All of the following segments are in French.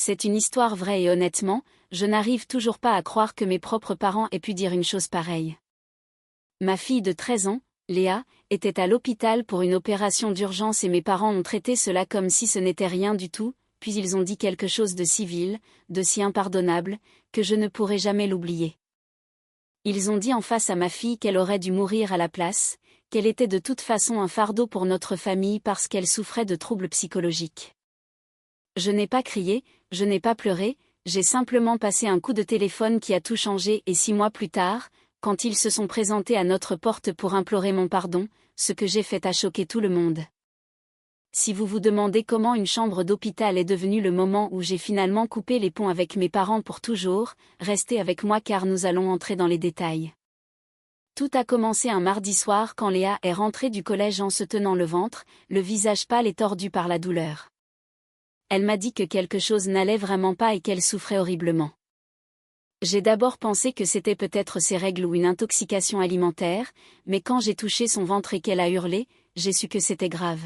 C'est une histoire vraie et honnêtement, je n'arrive toujours pas à croire que mes propres parents aient pu dire une chose pareille. Ma fille de 13 ans, Léa, était à l'hôpital pour une opération d'urgence et mes parents ont traité cela comme si ce n'était rien du tout, puis ils ont dit quelque chose de si vil, de si impardonnable, que je ne pourrai jamais l'oublier. Ils ont dit en face à ma fille qu'elle aurait dû mourir à la place, qu'elle était de toute façon un fardeau pour notre famille parce qu'elle souffrait de troubles psychologiques. Je n'ai pas crié, je n'ai pas pleuré, j'ai simplement passé un coup de téléphone qui a tout changé et 6 mois plus tard, quand ils se sont présentés à notre porte pour implorer mon pardon, ce que j'ai fait a choqué tout le monde. Si vous vous demandez comment une chambre d'hôpital est devenue le moment où j'ai finalement coupé les ponts avec mes parents pour toujours, restez avec moi car nous allons entrer dans les détails. Tout a commencé un mardi soir quand Léa est rentrée du collège en se tenant le ventre, le visage pâle et tordu par la douleur. Elle m'a dit que quelque chose n'allait vraiment pas et qu'elle souffrait horriblement. J'ai d'abord pensé que c'était peut-être ses règles ou une intoxication alimentaire, mais quand j'ai touché son ventre et qu'elle a hurlé, j'ai su que c'était grave.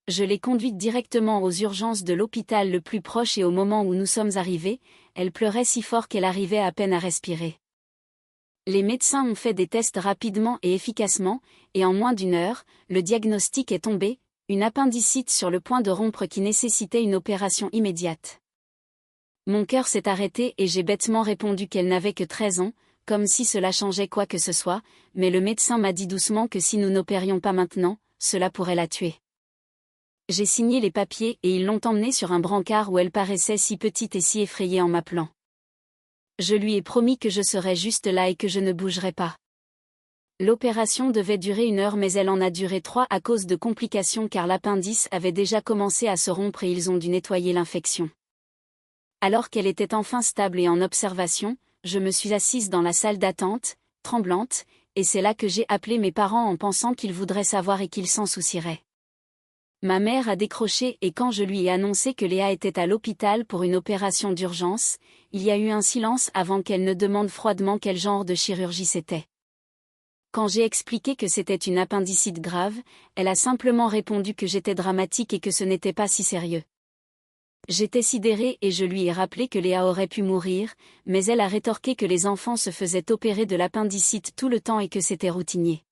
Je l'ai conduite directement aux urgences de l'hôpital le plus proche et au moment où nous sommes arrivés, elle pleurait si fort qu'elle arrivait à peine à respirer. Les médecins ont fait des tests rapidement et efficacement, et en moins d'1 heure, le diagnostic est tombé, une appendicite sur le point de rompre qui nécessitait une opération immédiate. Mon cœur s'est arrêté et j'ai bêtement répondu qu'elle n'avait que 13 ans, comme si cela changeait quoi que ce soit, mais le médecin m'a dit doucement que si nous n'opérions pas maintenant, cela pourrait la tuer. J'ai signé les papiers et ils l'ont emmenée sur un brancard où elle paraissait si petite et si effrayée en m'appelant. Je lui ai promis que je serais juste là et que je ne bougerais pas. L'opération devait durer 1 heure mais elle en a duré 3 à cause de complications car l'appendice avait déjà commencé à se rompre et ils ont dû nettoyer l'infection. Alors qu'elle était enfin stable et en observation, je me suis assise dans la salle d'attente, tremblante, et c'est là que j'ai appelé mes parents en pensant qu'ils voudraient savoir et qu'ils s'en soucieraient. Ma mère a décroché et quand je lui ai annoncé que Léa était à l'hôpital pour une opération d'urgence, il y a eu un silence avant qu'elle ne demande froidement quel genre de chirurgie c'était. Quand j'ai expliqué que c'était une appendicite grave, elle a simplement répondu que j'étais dramatique et que ce n'était pas si sérieux. J'étais sidérée et je lui ai rappelé que Léa aurait pu mourir, mais elle a rétorqué que les enfants se faisaient opérer de l'appendicite tout le temps et que c'était routinier.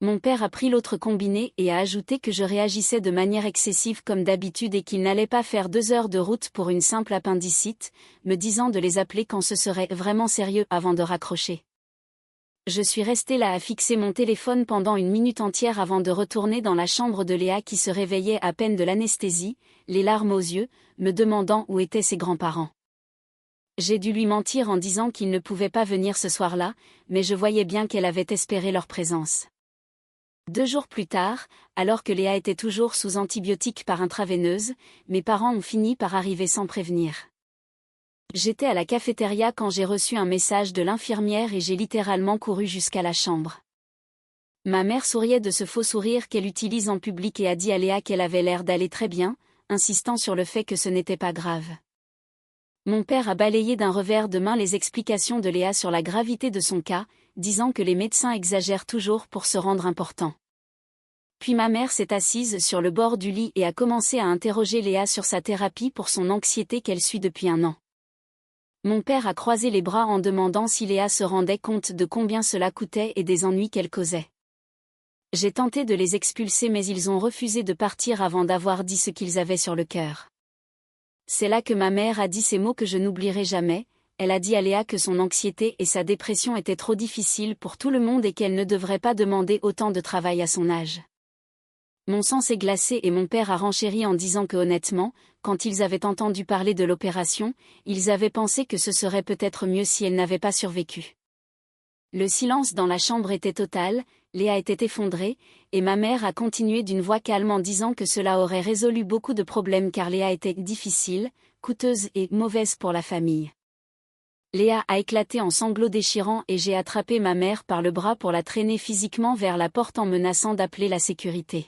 Mon père a pris l'autre combiné et a ajouté que je réagissais de manière excessive comme d'habitude et qu'il n'allait pas faire 2 heures de route pour une simple appendicite, me disant de les appeler quand ce serait vraiment sérieux avant de raccrocher. Je suis restée là à fixer mon téléphone pendant 1 minute entière avant de retourner dans la chambre de Léa qui se réveillait à peine de l'anesthésie, les larmes aux yeux, me demandant où étaient ses grands-parents. J'ai dû lui mentir en disant qu'ils ne pouvaient pas venir ce soir-là, mais je voyais bien qu'elle avait espéré leur présence. 2 jours plus tard, alors que Léa était toujours sous antibiotiques par intraveineuse, mes parents ont fini par arriver sans prévenir. J'étais à la cafétéria quand j'ai reçu un message de l'infirmière et j'ai littéralement couru jusqu'à la chambre. Ma mère souriait de ce faux sourire qu'elle utilise en public et a dit à Léa qu'elle avait l'air d'aller très bien, insistant sur le fait que ce n'était pas grave. Mon père a balayé d'un revers de main les explications de Léa sur la gravité de son cas, disant que les médecins exagèrent toujours pour se rendre importants. Puis ma mère s'est assise sur le bord du lit et a commencé à interroger Léa sur sa thérapie pour son anxiété qu'elle suit depuis 1 an. Mon père a croisé les bras en demandant si Léa se rendait compte de combien cela coûtait et des ennuis qu'elle causait. J'ai tenté de les expulser mais ils ont refusé de partir avant d'avoir dit ce qu'ils avaient sur le cœur. C'est là que ma mère a dit ces mots que je n'oublierai jamais, elle a dit à Léa que son anxiété et sa dépression étaient trop difficiles pour tout le monde et qu'elle ne devrait pas demander autant de travail à son âge. Mon sang s'est glacé et mon père a renchéri en disant que honnêtement, quand ils avaient entendu parler de l'opération, ils avaient pensé que ce serait peut-être mieux si elle n'avait pas survécu. Le silence dans la chambre était total, Léa était effondrée, et ma mère a continué d'une voix calme en disant que cela aurait résolu beaucoup de problèmes car Léa était difficile, coûteuse et mauvaise pour la famille. Léa a éclaté en sanglots déchirants et j'ai attrapé ma mère par le bras pour la traîner physiquement vers la porte en menaçant d'appeler la sécurité.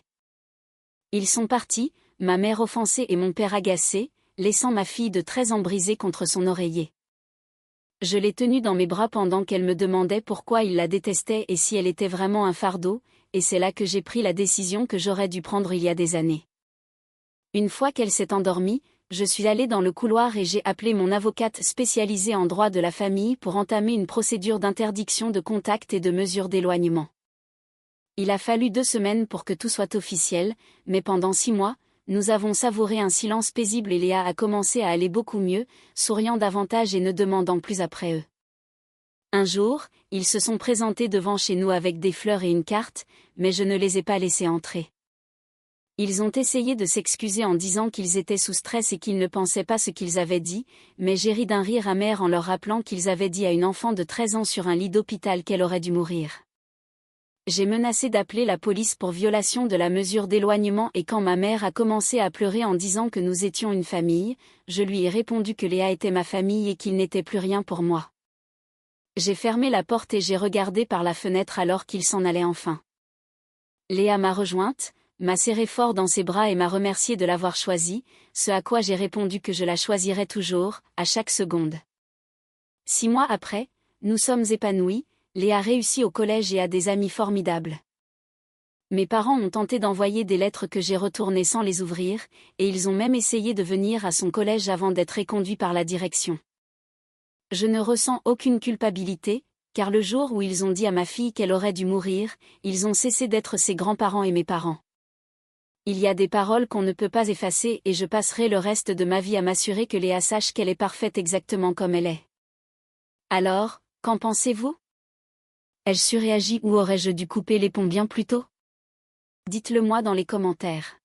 Ils sont partis, ma mère offensée et mon père agacé, laissant ma fille de 13 ans brisée contre son oreiller. Je l'ai tenue dans mes bras pendant qu'elle me demandait pourquoi il la détestait et si elle était vraiment un fardeau, et c'est là que j'ai pris la décision que j'aurais dû prendre il y a des années. Une fois qu'elle s'est endormie, Je suis allée dans le couloir et j'ai appelé mon avocate spécialisée en droit de la famille pour entamer une procédure d'interdiction de contact et de mesure d'éloignement. Il a fallu 2 semaines pour que tout soit officiel, mais pendant 6 mois, nous avons savouré un silence paisible et Léa a commencé à aller beaucoup mieux, souriant davantage et ne demandant plus après eux. Un jour, ils se sont présentés devant chez nous avec des fleurs et une carte, mais je ne les ai pas laissés entrer. Ils ont essayé de s'excuser en disant qu'ils étaient sous stress et qu'ils ne pensaient pas ce qu'ils avaient dit, mais j'ai ri d'un rire amer en leur rappelant qu'ils avaient dit à une enfant de 13 ans sur un lit d'hôpital qu'elle aurait dû mourir. J'ai menacé d'appeler la police pour violation de la mesure d'éloignement et quand ma mère a commencé à pleurer en disant que nous étions une famille, je lui ai répondu que Léa était ma famille et qu'il n'était plus rien pour moi. J'ai fermé la porte et j'ai regardé par la fenêtre alors qu'il s'en allait enfin. Léa m'a rejointe, m'a serré fort dans ses bras et m'a remercié de l'avoir choisie, ce à quoi j'ai répondu que je la choisirais toujours, à chaque seconde. 6 mois après, nous sommes épanouis, Léa réussit au collège et a des amis formidables. Mes parents ont tenté d'envoyer des lettres que j'ai retournées sans les ouvrir, et ils ont même essayé de venir à son collège avant d'être éconduits par la direction. Je ne ressens aucune culpabilité, car le jour où ils ont dit à ma fille qu'elle aurait dû mourir, ils ont cessé d'être ses grands-parents et mes parents. Il y a des paroles qu'on ne peut pas effacer et je passerai le reste de ma vie à m'assurer que Léa sache qu'elle est parfaite exactement comme elle est. Alors, qu'en pensez-vous? Ai-je surréagi ou aurais-je dû couper les ponts bien plus tôt? Dites-le moi dans les commentaires.